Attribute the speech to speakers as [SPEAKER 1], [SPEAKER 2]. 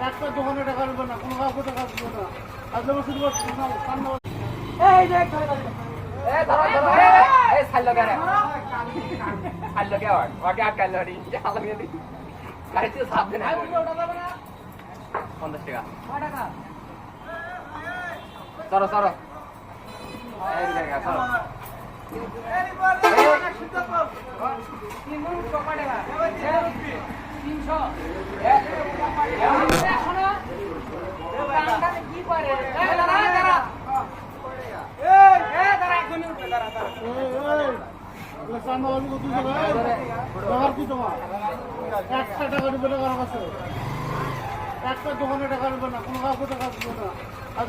[SPEAKER 1] একটা দোকানে টাকা নেবে না, কোনো কাউকে টাকা দেবে না। আজ একটা টাকা নেবে না, কারো কাছে একটা দোকানে টাকা নেবে না, কোনো কাউকে টাকা দেবে না। আজ